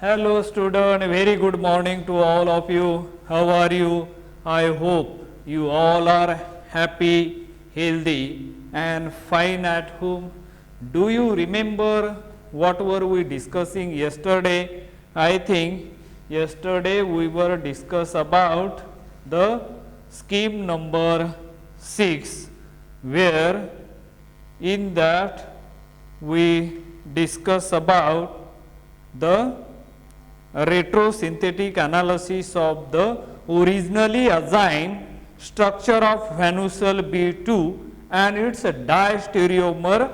Hello student, very good morning to all of you. How are you? I hope you all are happy, healthy and fine at home. Do you remember what were we discussing yesterday? I think yesterday we were discuss about the scheme number 6, where in that we discuss about the retrosynthetic analysis of the originally assigned structure of Van-Ussel B2 and its diastereomer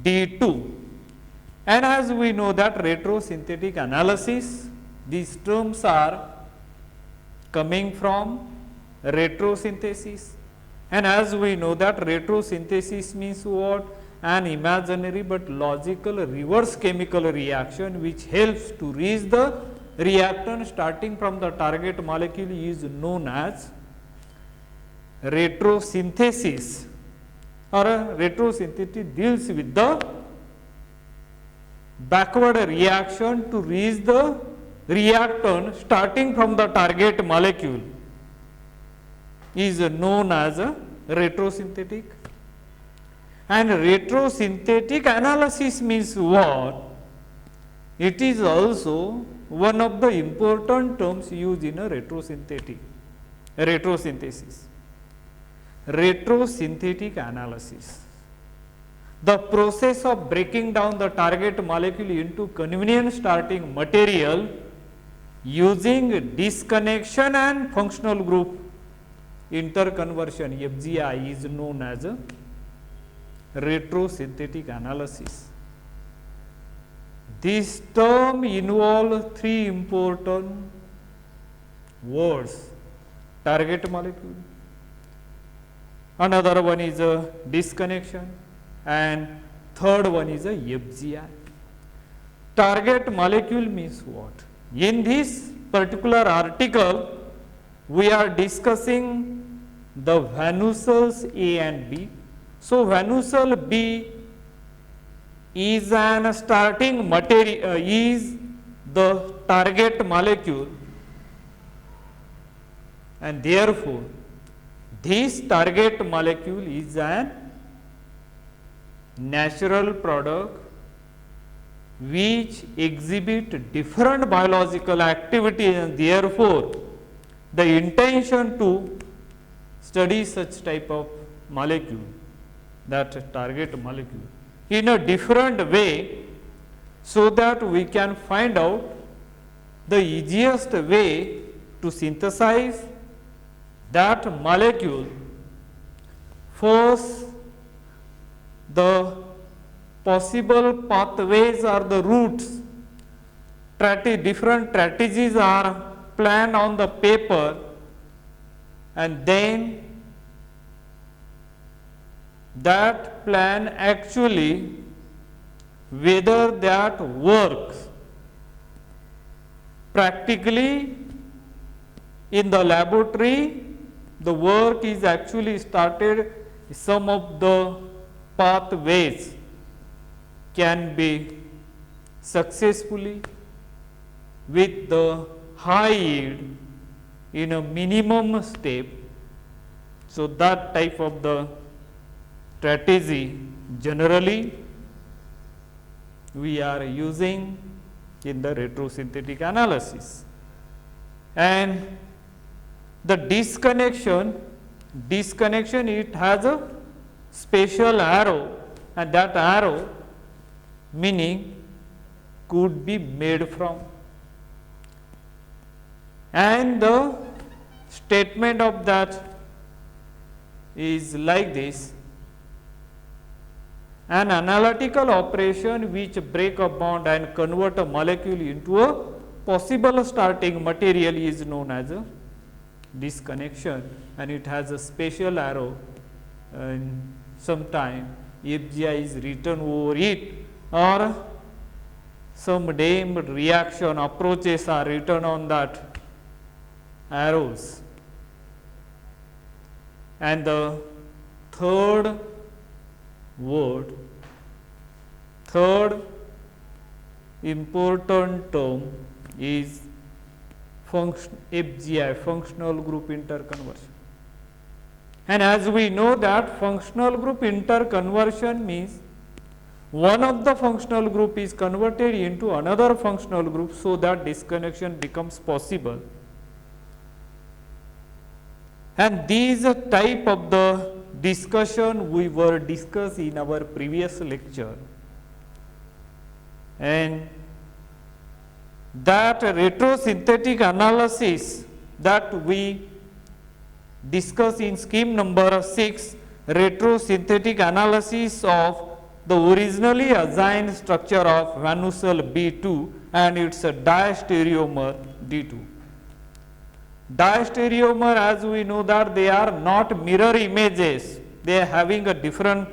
D2. And as we know that retrosynthetic analysis, these terms are coming from retrosynthesis. And as we know that retrosynthesis means what? An imaginary but logical reverse chemical reaction which helps to reach the reactant starting from the target molecule is known as retrosynthesis, or retrosynthesis deals with the backward reaction to reach the reactant starting from the target molecule is known as a retrosynthetic. And retrosynthetic analysis means what? It is also one of the important terms used in a retrosynthesis. Retrosynthetic analysis. The process of breaking down the target molecule into convenient starting material using disconnection and functional group interconversion FGI is known as a retrosynthetic analysis. This term involves three important words: target molecule, another one is a disconnection, and third one is a FGI. Target molecule means what? In this particular article, we are discussing the Van-Ussels A and B. So, Van-Ussel B is an starting material, is the target molecule, and therefore, this target molecule is an natural product which exhibit different biological activity, and therefore, the intention to study such type of molecule, that target molecule, in a different way, so that we can find out the easiest way to synthesize that molecule. First, the possible pathways or the routes, different strategies are planned on the paper, and then that plan actually, whether that works practically in the laboratory, the work is actually started. Some of the pathways can be successfully with the high yield in a minimum step. So, that type of the strategy generally we are using in the retrosynthetic analysis. And the disconnection, it has a special arrow, and that arrow meaning could be made from. And the statement of that is like this: an analytical operation which break a bond and convert a molecule into a possible starting material is known as a disconnection, and it has a special arrow, and sometime FGI is written over it, or some named reaction approaches are written on that arrows. And the third word, third important term is FGI, functional group interconversion. And as we know that functional group interconversion means one of the functional group is converted into another functional group so that disconnection becomes possible. And these type of the discussion we were discussed in our previous lecture. And that retrosynthetic analysis that we discuss in scheme number 6, retrosynthetic analysis of the originally assigned structure of Van Ussel B2 and its diastereomer D2. Diastereomer, as we know that they are not mirror images, they are having a different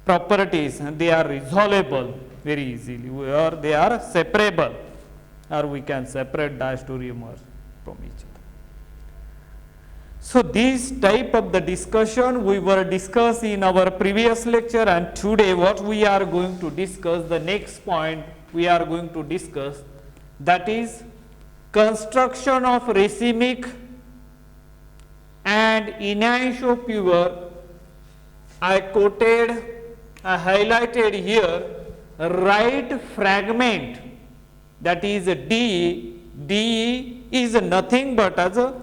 properties and they are resolvable very easily, or they are separable, or we can separate diastereomers from each other. So, this type of the discussion we were discussed in our previous lecture, and today what we are going to discuss, the next point we are going to discuss, that is construction of racemic and anisosphere. I quoted, I highlighted here right fragment, that is DE. DE is nothing but as a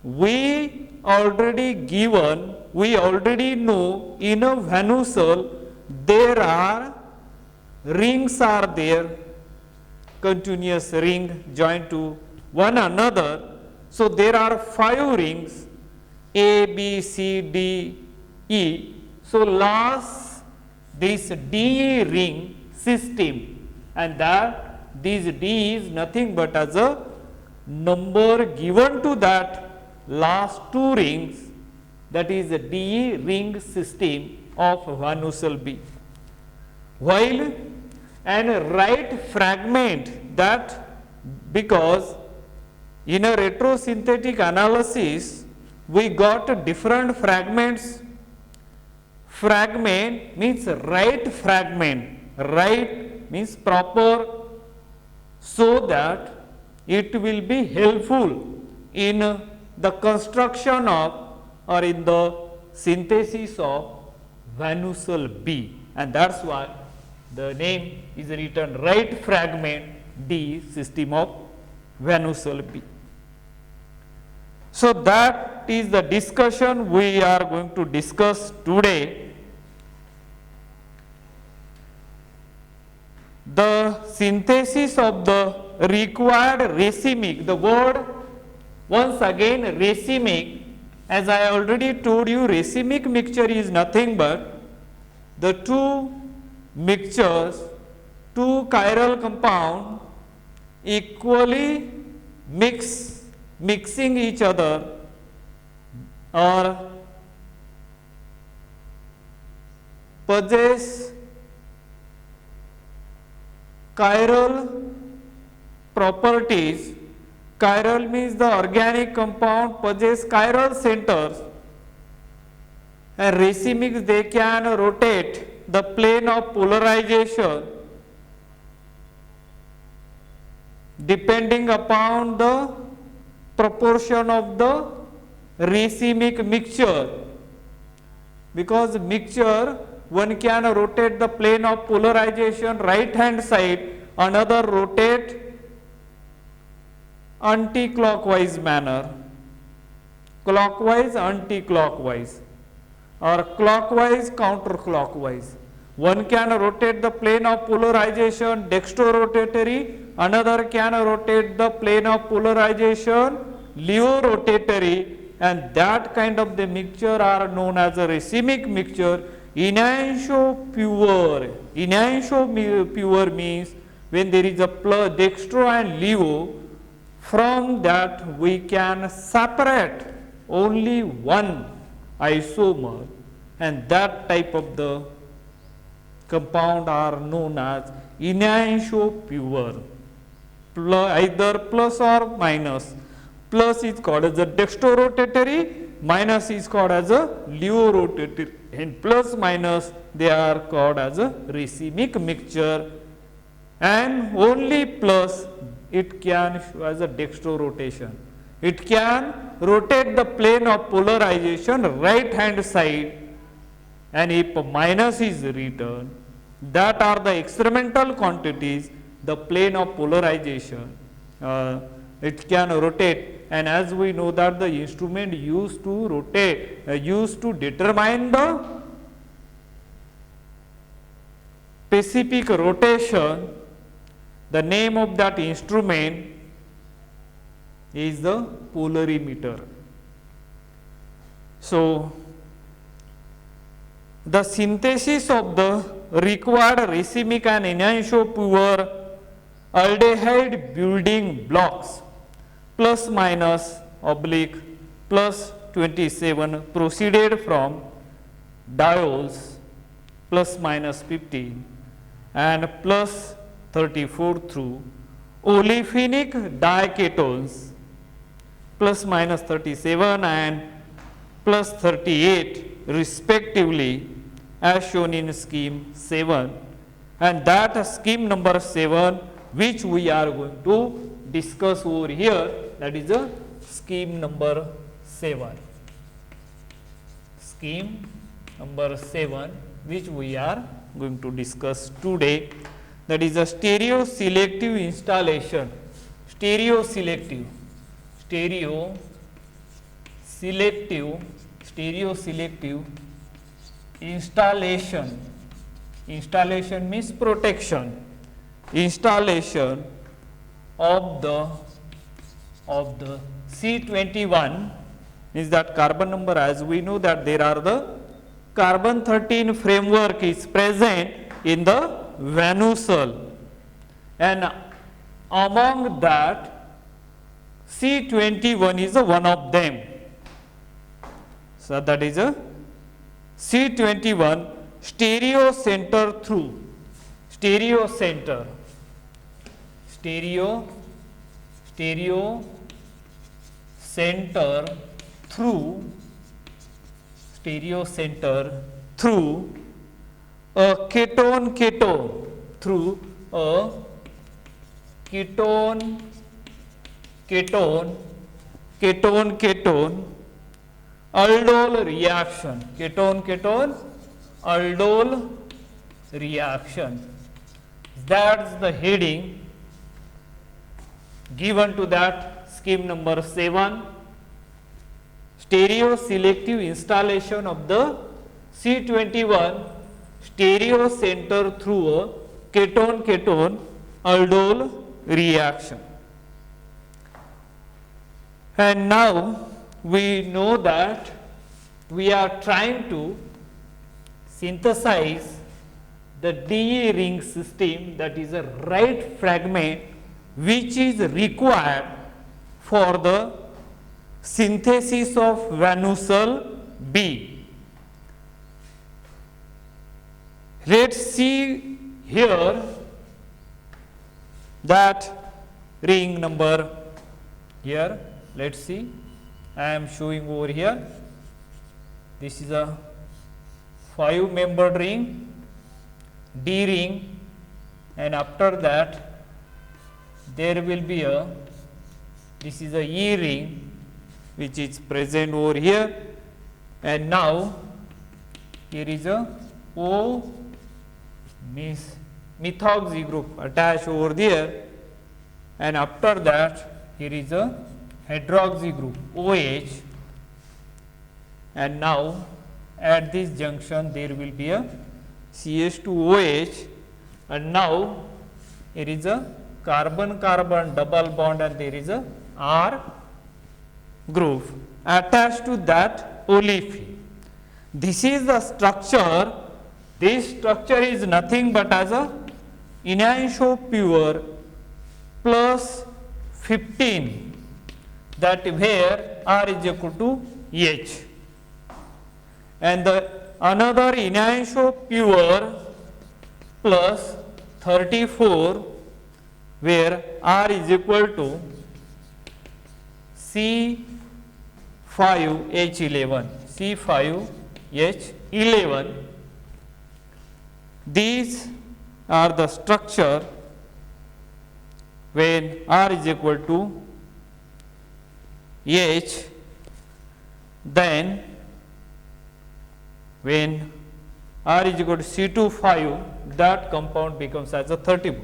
we already know in a Van Ussel there are rings are there, continuous ring joined to one another. So, there are 5 rings A, B, C, D, E. So, last this DE ring system, and that this D is nothing but as a number given to that last 2 rings, that is a DE ring system of Van Ussel B. While and right fragment, that because in a retrosynthetic analysis we got different fragments. Fragment means right fragment, right means proper, so that it will be helpful in the construction of or in the synthesis of Van Ussel B, and that is why the name is written right fragment D system of Van Ussel B. So, that is the discussion we are going to discuss today. The synthesis of the required racemic, the word once again racemic, as I already told you, racemic mixture is nothing but the 2 mixtures, 2 chiral compound equally mixing each other or possess chiral properties. Chiral means the organic compound possess chiral centers, and racemics, they can rotate the plane of polarization depending upon the proportion of the racemic mixture, because mixture one can rotate the plane of polarization right hand side, another rotate anti-clockwise manner, clockwise anti-clockwise, or clockwise counterclockwise. One can rotate the plane of polarization dextrorotatory, another can rotate the plane of polarization levorotatory, and that kind of the mixture are known as a racemic mixture. Enantiosphere means when there is a dextro and levo, from that we can separate only one isomer, and that type of the compound are known as enantiosphere, either plus or minus. Plus is called as a dextrorotatory, minus is called as a levorotatory, and plus minus they are called as a racemic mixture, and only plus it can show as a dextrorotation. It can rotate the plane of polarization right hand side, and if minus is written, that are the experimental quantities, the plane of polarization. It can rotate, and as we know that the instrument used to rotate, used to determine the specific rotation, the name of that instrument is the polarimeter. So, the synthesis of the required racemic and enantiomer aldehyde building blocks plus minus oblique plus 27 proceeded from diols plus minus 15 and plus 34 through olefinic diketones plus minus 37 and plus 38 respectively, as shown in scheme 7, and that scheme number 7 which we are going to discuss over here, that is a scheme number 7. Scheme number 7 which we are going to discuss today, that is a stereo selective installation. Stereo selective installation. Installation means protection. Installation of the C21 is that carbon number, as we know that there are the carbon 13 framework is present in the vanucell, and among that C21 is one of them. So, that is a C21 stereo center through stereo center through a ketone aldol reaction, aldol reaction. That's the heading given to that scheme number 7, stereo selective installation of the C21 stereo center through a ketone aldol reaction. And now we know that we are trying to synthesize the DE ring system, that is a right fragment which is required for the synthesis of vanucell B. Let us see here that ring number here. Let us see, I am showing over here. This is a 5-membered ring, D ring, and after that there will be this is a E ring which is present over here, and now here is a O methoxy group attached over there, and after that here is a hydroxy group OH, and now at this junction there will be a CH2OH, and now here is a carbon-carbon double bond, and there is a R group attached to that olefin. This is the structure. This structure is nothing but as a enantiomer plus 15, that where R is equal to H, and the another enantiomer plus 34 where R is equal to C5H11, These are the structure when R is equal to H, then when R is equal to C25, that compound becomes as a 34.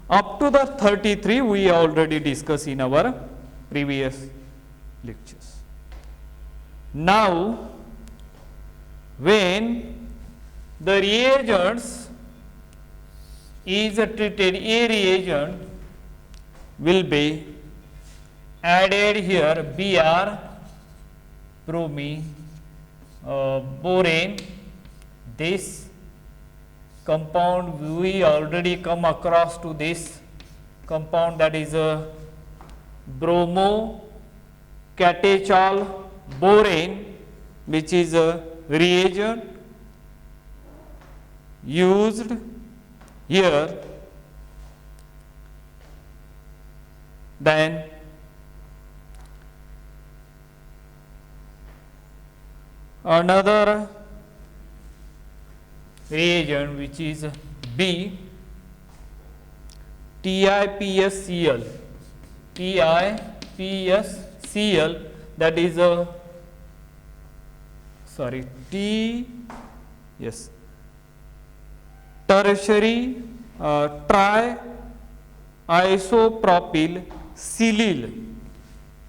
Up to the 33 we already discussed in our previous lectures. Now, when the reagents is treated, a reagent will be added here, Br, borane. This compound we already come across to this compound, that is a bromo catechol borane, which is a reagent used here. Then another reagent which is B, TiPsCl, TiPsCl, that is a tertiary triisopropyl silyl,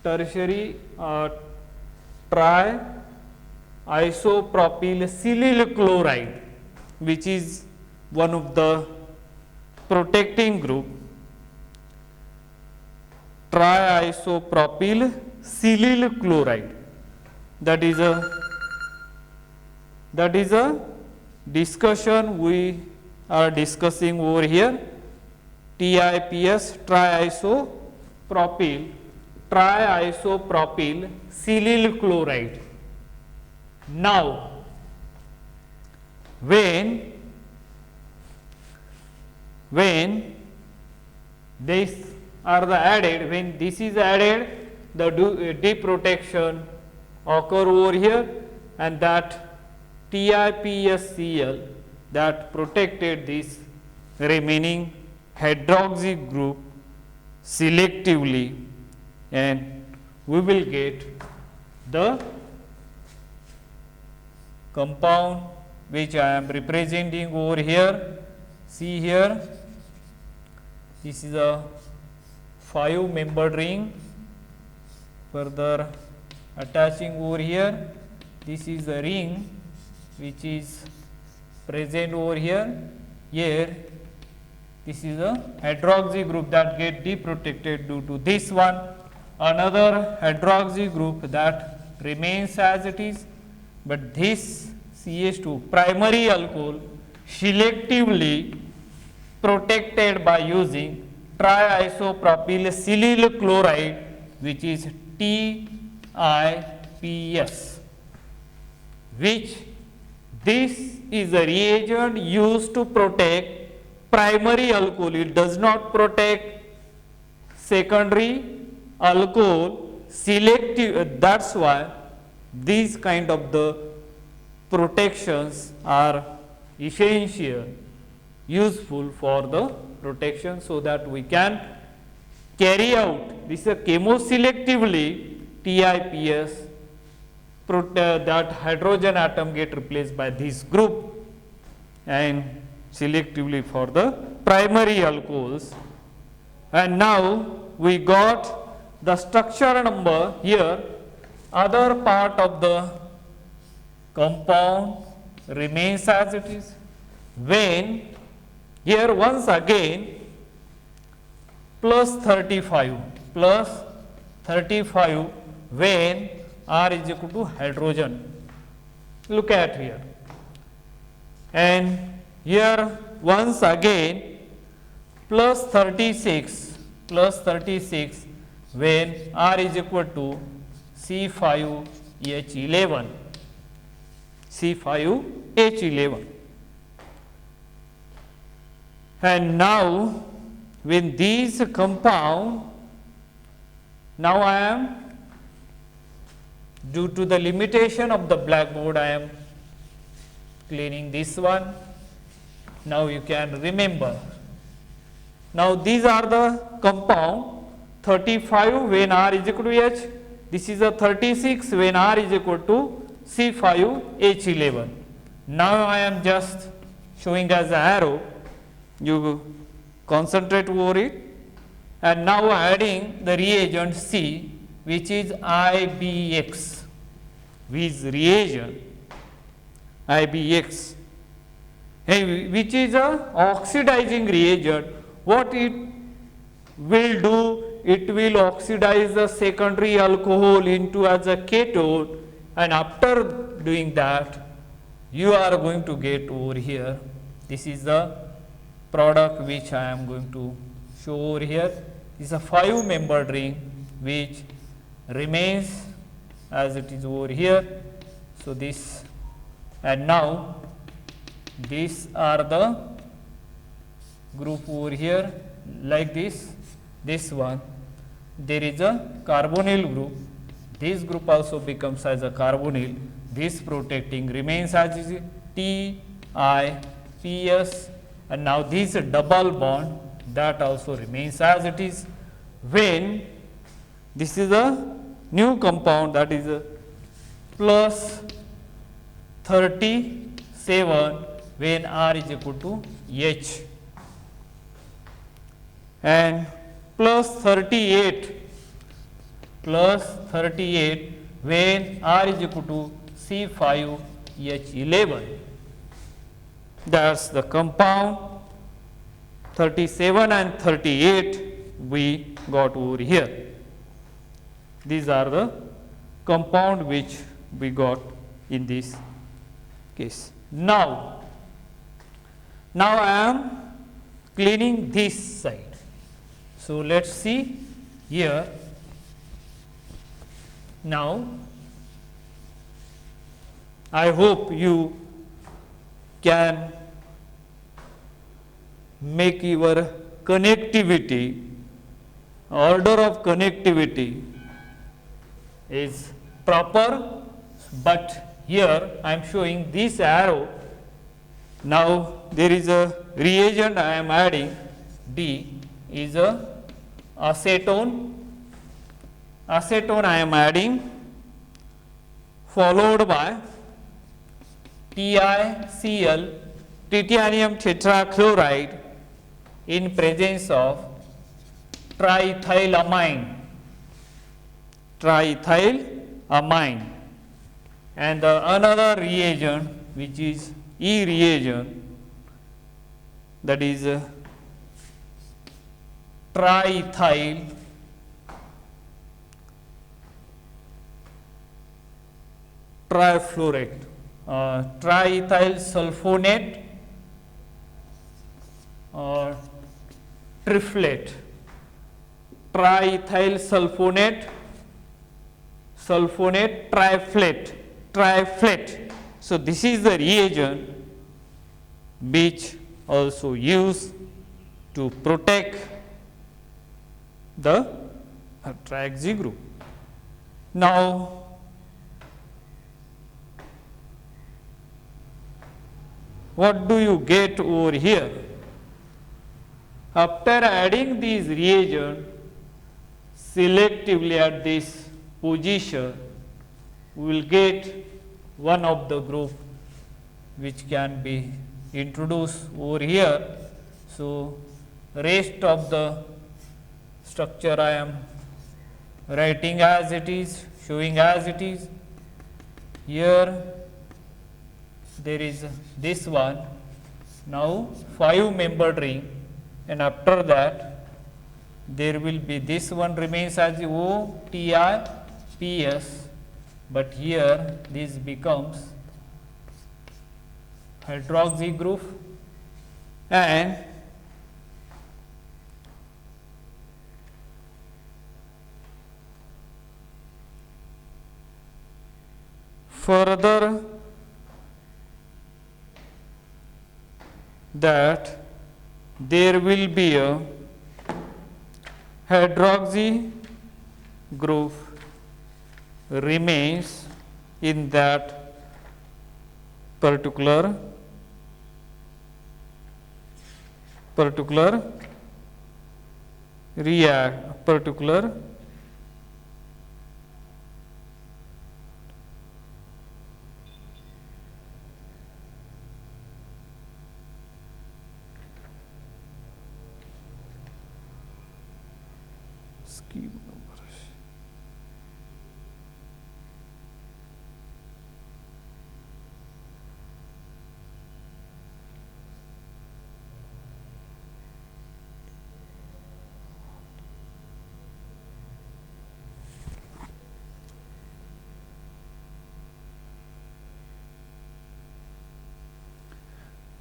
tertiary triisopropyl silyl chloride, which is one of the protecting group, triisopropyl silyl chloride. That is a discussion we are discussing over here. TiPs, triisopropyl silyl chloride. Now, when these are the added, when this is added, the deprotection occur over here, and that TiPsCl that protected this remaining hydroxy group selectively, and we will get the compound which I am representing over here. See here, this is a 5-membered ring, further attaching over here. This is a ring which is present over here. Here, this is a hydroxy group that get deprotected due to this one. Another hydroxy group that remains as it is, but this CH2 primary alcohol selectively protected by using triisopropyl silyl chloride, which is TiPs, which this is a reagent used to protect primary alcohol. It does not protect secondary alcohol selective. That's why these kind of the protections are essential, useful for the protection, so that we can carry out this chemoselectively TiPs, that hydrogen atom get replaced by this group, and selectively for the primary alcohols. And now we got the structure number here. Other part of the compound remains as it is. When here once again plus 35 when R is equal to hydrogen. Look at here, and here once again plus 36 when R is equal to C5H11, C5H11. And now when these compound, now I am, due to the limitation of the blackboard, I am cleaning this one. Now you can remember. Now these are the compound 35 when R is equal to H. This is a 36 when R is equal to C5H11. Now I am just showing as an arrow. You concentrate over it. And now adding the reagent C, which is IBX, with reagent IBX, which is a oxidizing reagent. What it will do? It will oxidize the secondary alcohol into as a ketone, and after doing that, you are going to get over here. This is the product which I am going to show over here. This is a 5-membered ring which remains as it is over here. So this, and now these are the group over here like this. This one, there is a carbonyl group. This group also becomes as a carbonyl. This protecting remains as is TIPS, and now this double bond that also remains as it is. When this is a new compound, that is a plus 37 when R is equal to H, and plus 38 when R is equal to C5H11. That's the compound 37 and 38 we got over here. These are the compound which we got in this case. Now I am cleaning this side. So let's see here. Now I hope you can make your connectivity, order of connectivity is proper, but here I am showing this arrow. Now there is a reagent I am adding, D is a acetone. Acetone I am adding, followed by TiCl, titanium tetrachloride, in presence of triethylamine, and another reagent which is E reagent, that is triethyl trifluorate, triethyl sulfonate or triflate, triethyl sulfonate triflate. So this is the reagent which also used to protect the hydroxy group. Now what do you get over here? After adding these reagents selectively at this position, we will get one of the group which can be introduced over here. So rest of the structure I am writing as it is, showing as it is. Here there is this one, now 5-membered ring, and after that there will be this one remains as OTIPS, but here this becomes hydroxy group, and further that there will be a hydroxy group remains in that particular particular scheme number.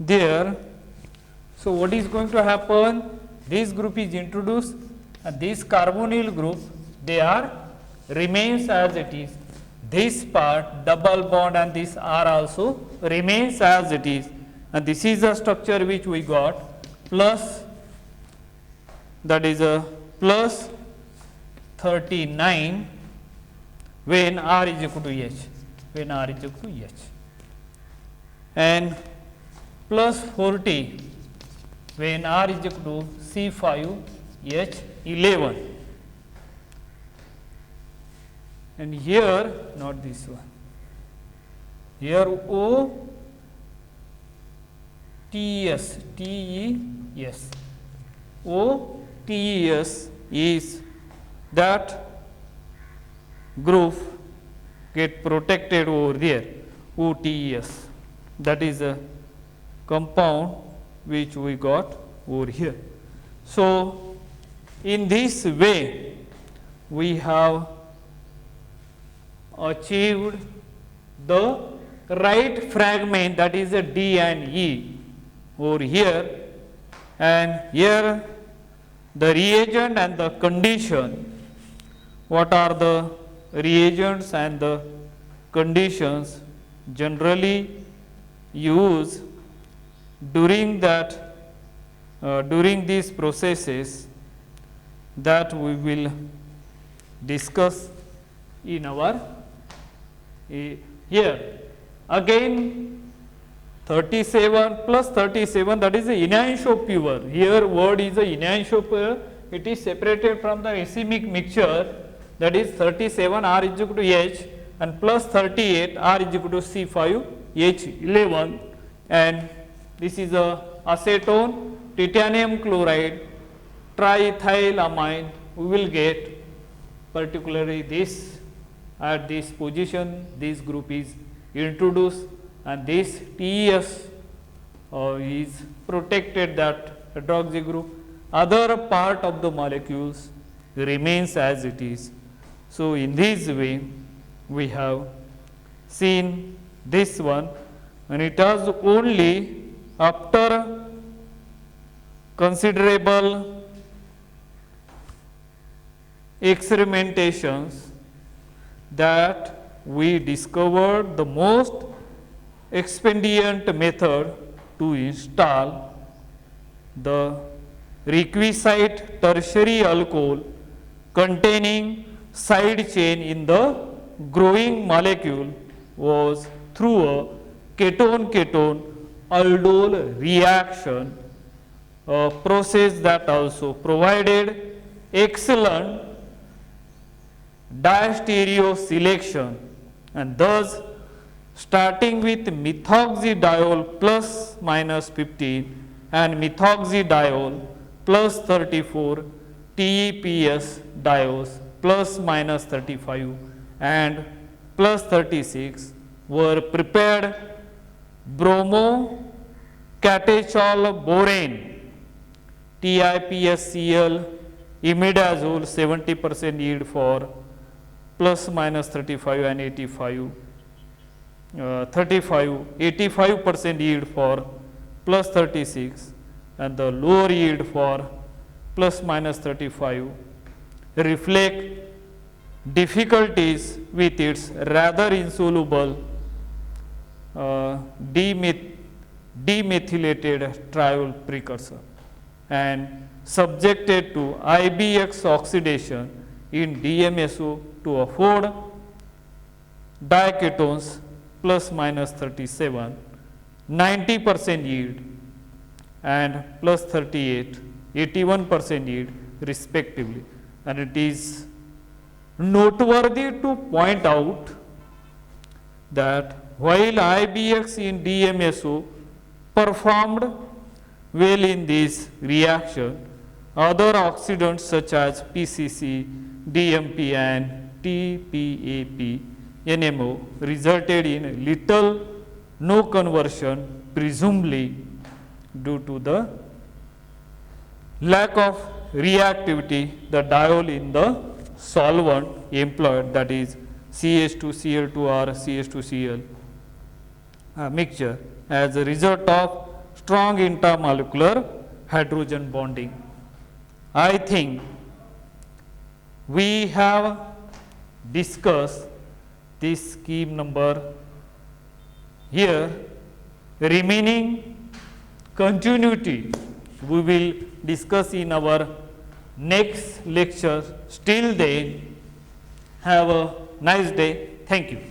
There, so what is going to happen? This group is introduced and this carbonyl group, they are remains as it is. This part double bond and this R also remains as it is, and this is the structure which we got, plus, that is a plus 39 when R is equal to H, and plus 40 when R is equal to C5H11, and here not this one, here OTES, OTES is that group get protected over there, OTES, that is a compound which we got over here. So, in this way we have achieved the right fragment, that is a D and E over here, and here the reagent and the condition. What are the reagents and the conditions generally used during that during these processes, that we will discuss in our here. Again 37 plus 37, that is the enantiomer. Here word is the enantiomer. It is separated from the racemic mixture, that is 37 R is equal to H, and plus 38 R is equal to C5H11, and this is a acetone, titanium chloride, triethylamine. We will get particularly this at this position, this group is introduced, and this TES is protected, that hydroxy group. Other part of the molecules remains as it is. So, in this way we have seen this one, and it was only after considerable experimentations that we discovered the most expedient method to install the requisite tertiary alcohol containing side chain in the growing molecule was through a ketone-ketone aldol reaction, a process that also provided excellent diastereo selection, and thus starting with methoxydiol plus minus 15 and methoxydiol plus 34, TEPS diols plus minus 35 and plus 36 were prepared. Bromo-catechol borane, TIPSCl, imidazole 70% yield for plus minus 35 and 85, 85% yield for plus 36, and the lower yield for plus minus 35 reflect difficulties with its rather insoluble demethylated triol precursor, and subjected to IBX oxidation in DMSO to afford diketones plus minus 37, 90% yield, and plus 38, 81% yield respectively. And it is noteworthy to point out that while IBX in DMSO performed well in this reaction, other oxidants such as PCC, DMP and TPAP, NMO resulted in little no conversion, presumably due to the lack of reactivity, the diol in the solvent employed, that is CH2Cl2 or CH2Cl mixture, as a result of strong intermolecular hydrogen bonding. I think we have discussed this scheme number here. Remaining continuity we will discuss in our next lecture. Till then, have a nice day. Thank you.